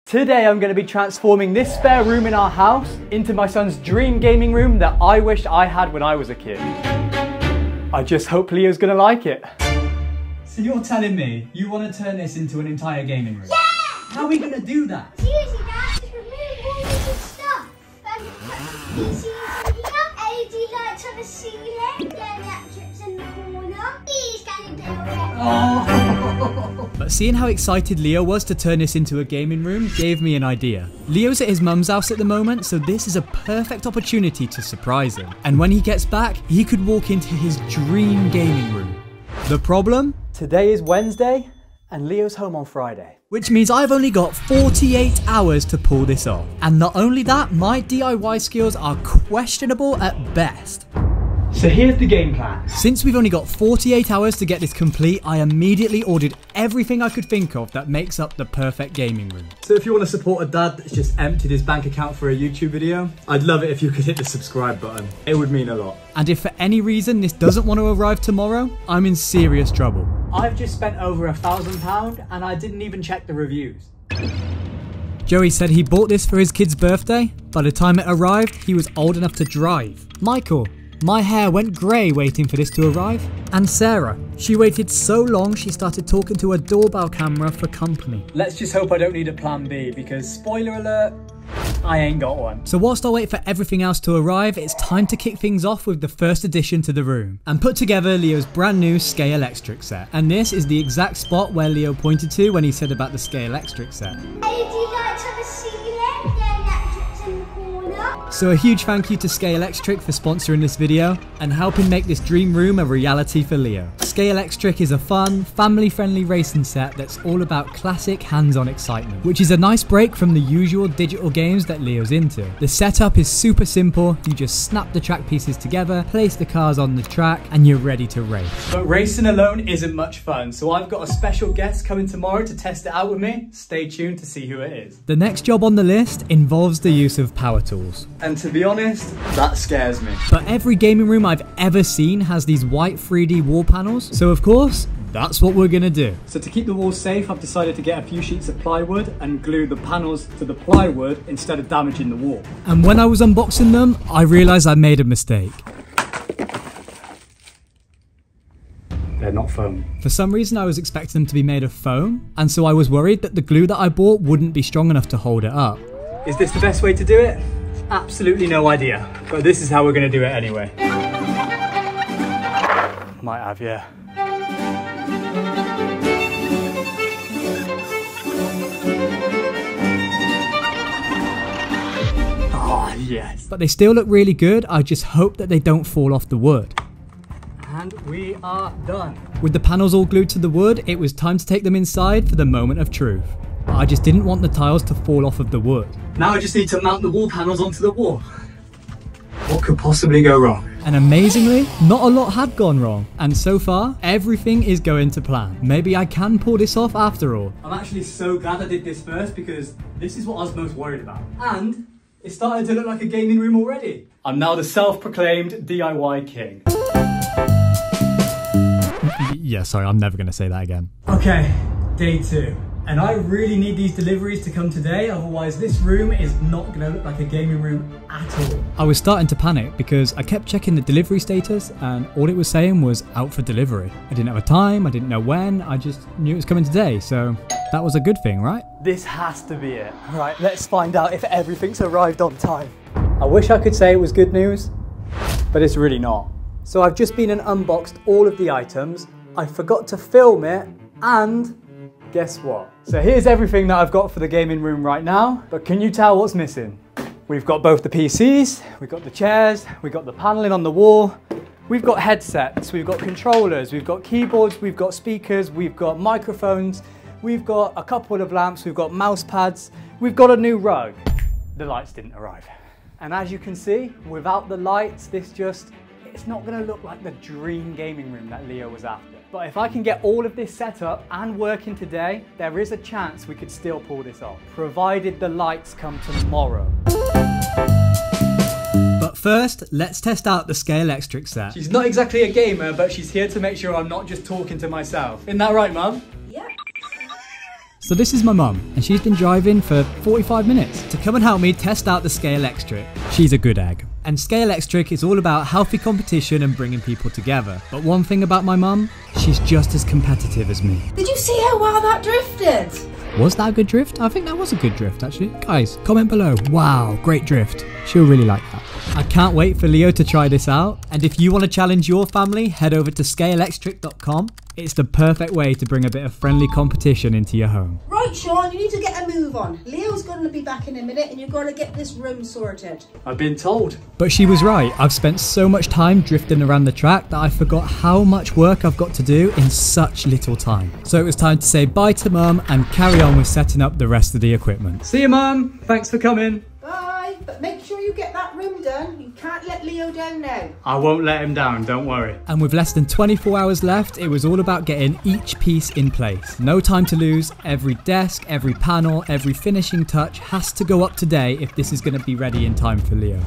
Today I'm going to be transforming this spare room in our house into my son's dream gaming room that I wished I had when I was a kid. I just hope Leo's going to like it. So you're telling me you want to turn this into an entire gaming room? Yeah! How are we going to do that? Seriously, Dad, just remove all this stuff. PCs in here, LED lights on the ceiling, electrics in the corner. Please, can you do it? Oh. But seeing how excited Leo was to turn this into a gaming room gave me an idea. Leo's at his mum's house at the moment, so this is a perfect opportunity to surprise him. And when he gets back, he could walk into his dream gaming room. The problem? Today is Wednesday, and Leo's home on Friday. Which means I've only got 48 hours to pull this off. And not only that, my DIY skills are questionable at best. So here's the game plan. Since we've only got 48 hours to get this complete, I immediately ordered everything I could think of that makes up the perfect gaming room. So if you want to support a dad that's just emptied his bank account for a YouTube video, I'd love it if you could hit the subscribe button. It would mean a lot. And if for any reason this doesn't want to arrive tomorrow, I'm in serious trouble. I've just spent over £1,000 and I didn't even check the reviews. Joey said he bought this for his kid's birthday. By the time it arrived, he was old enough to drive. Michael: my hair went grey waiting for this to arrive. And Sarah, she waited so long she started talking to a doorbell camera for company. Let's just hope I don't need a plan B because, spoiler alert, I ain't got one. So whilst I wait for everything else to arrive, it's time to kick things off with the first addition to the room and put together Leo's brand new Scalextric set. And this is the exact spot where Leo pointed to when he said about the Scalextric set. LED lights on the ceiling, electrics in the corner. So a huge thank you to Scalextric for sponsoring this video and helping make this dream room a reality for Leo. Scalextric is a fun, family-friendly racing set that's all about classic hands-on excitement, which is a nice break from the usual digital games that Leo's into. The setup is super simple. You just snap the track pieces together, place the cars on the track, and you're ready to race. But racing alone isn't much fun, so I've got a special guest coming tomorrow to test it out with me. Stay tuned to see who it is. The next job on the list involves the use of power tools. And to be honest, that scares me. But every gaming room I've ever seen has these white 3D wall panels, so of course, that's what we're gonna do. So to keep the walls safe, I've decided to get a few sheets of plywood and glue the panels to the plywood instead of damaging the wall. And when I was unboxing them, I realised I made a mistake. They're not foam. For some reason I was expecting them to be made of foam, and so I was worried that the glue that I bought wouldn't be strong enough to hold it up. Is this the best way to do it? Absolutely no idea, but this is how we're gonna do it anyway. Might have, yeah. Oh, yes. But they still look really good. I just hope that they don't fall off the wood. And we are done. With the panels all glued to the wood, it was time to take them inside for the moment of truth. But I just didn't want the tiles to fall off of the wood. Now I just need to mount the wall panels onto the wall. What could possibly go wrong? And amazingly, not a lot had gone wrong. And so far, everything is going to plan. Maybe I can pull this off after all. I'm actually so glad I did this first because this is what I was most worried about. And it's starting to look like a gaming room already. I'm now the self-proclaimed DIY king. Yeah, sorry, I'm never going to say that again. Okay, day 2. And I really need these deliveries to come today, otherwise this room is not going to look like a gaming room at all. I was starting to panic because I kept checking the delivery status and all it was saying was out for delivery. I didn't have a time, I didn't know when, I just knew it was coming today, so that was a good thing, right? This has to be it. Right, let's find out if everything's arrived on time. I wish I could say it was good news, but it's really not. So I've just been and unboxed all of the items, I forgot to film it, and guess what? So here's everything that I've got for the gaming room right now, but can you tell what's missing? We've got both the PCs, we've got the chairs, we've got the paneling on the wall, we've got headsets, we've got controllers, we've got keyboards, we've got speakers, we've got microphones, we've got a couple of lamps, we've got mouse pads, we've got a new rug. The lights didn't arrive. And as you can see, without the lights, it's not gonna look like the dream gaming room that Leo was after. But if I can get all of this set up and working today, there is a chance we could still pull this off, provided the lights come tomorrow. But first, let's test out the Scalextric set. She's not exactly a gamer, but she's here to make sure I'm not just talking to myself. Isn't that right, Mum? Yeah. So this is my mum, and she's been driving for 45 minutes to come and help me test out the Scalextric. She's a good egg. And Scalextric is all about healthy competition and bringing people together. But one thing about my mum, she's just as competitive as me. Did you see how well that drifted? Was that a good drift? I think that was a good drift actually. Guys, comment below. Wow, great drift. She'll really like that. I can't wait for Leo to try this out. And if you want to challenge your family, head over to Scalextric.com. It's the perfect way to bring a bit of friendly competition into your home. Right, Shaun, you need to get a move on. Leo's going to be back in a minute and you're going to get this room sorted. I've been told. But she was right. I've spent so much time drifting around the track that I forgot how much work I've got to do in such little time. So it was time to say bye to Mum and carry on with setting up the rest of the equipment. See you, Mum. Thanks for coming. Bye, but make sure you get that room done. You can't let Leo down now. I won't let him down, don't worry. And with less than 24 hours left, it was all about getting each piece in place. No time to lose. Every desk, every panel, every finishing touch has to go up today if this is going to be ready in time for Leo.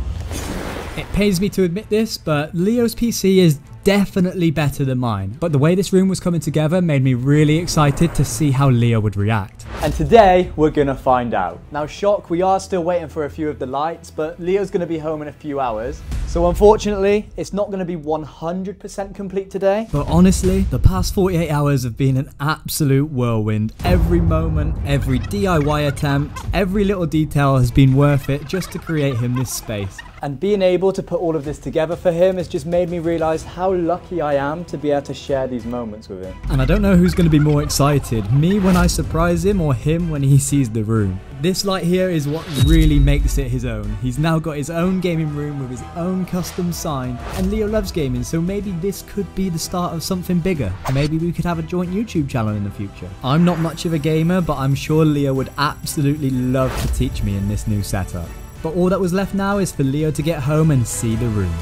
It pains me to admit this, but Leo's PC is definitely better than mine. But the way this room was coming together made me really excited to see how Leo would react. And today we're gonna find out. Now shock, we are still waiting for a few of the lights, but Leo's gonna be home in a few hours. So unfortunately, it's not gonna be 100% complete today. But honestly, the past 48 hours have been an absolute whirlwind. Every moment, every DIY attempt, every little detail has been worth it just to create him this space. And being able to put all of this together for him has just made me realise how lucky I am to be able to share these moments with him. And I don't know who's going to be more excited, me when I surprise him or him when he sees the room. This light here is what really makes it his own. He's now got his own gaming room with his own custom sign, and Leo loves gaming, so maybe this could be the start of something bigger. Maybe we could have a joint YouTube channel in the future. I'm not much of a gamer, but I'm sure Leo would absolutely love to teach me in this new setup. But all that was left now is for Leo to get home and see the room.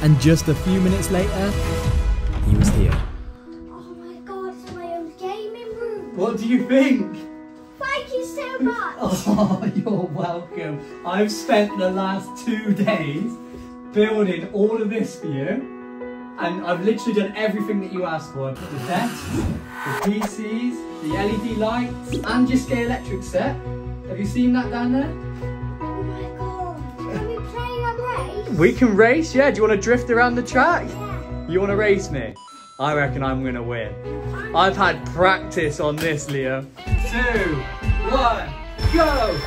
And just a few minutes later, he was here. Oh my god, it's my own gaming room. What do you think? Thank you so much. Oh, you're welcome. I've spent the last 2 days building all of this for you. And I've literally done everything that you asked for. I've put the desks, the PCs, the LED lights, and your Scalextric set. Have you seen that down there? Can we play a race? We can race, yeah. Do you want to drift around the track? Yeah. You want to race me? I reckon I'm going to win. I've had practice on this, Leo. 2, 1, go!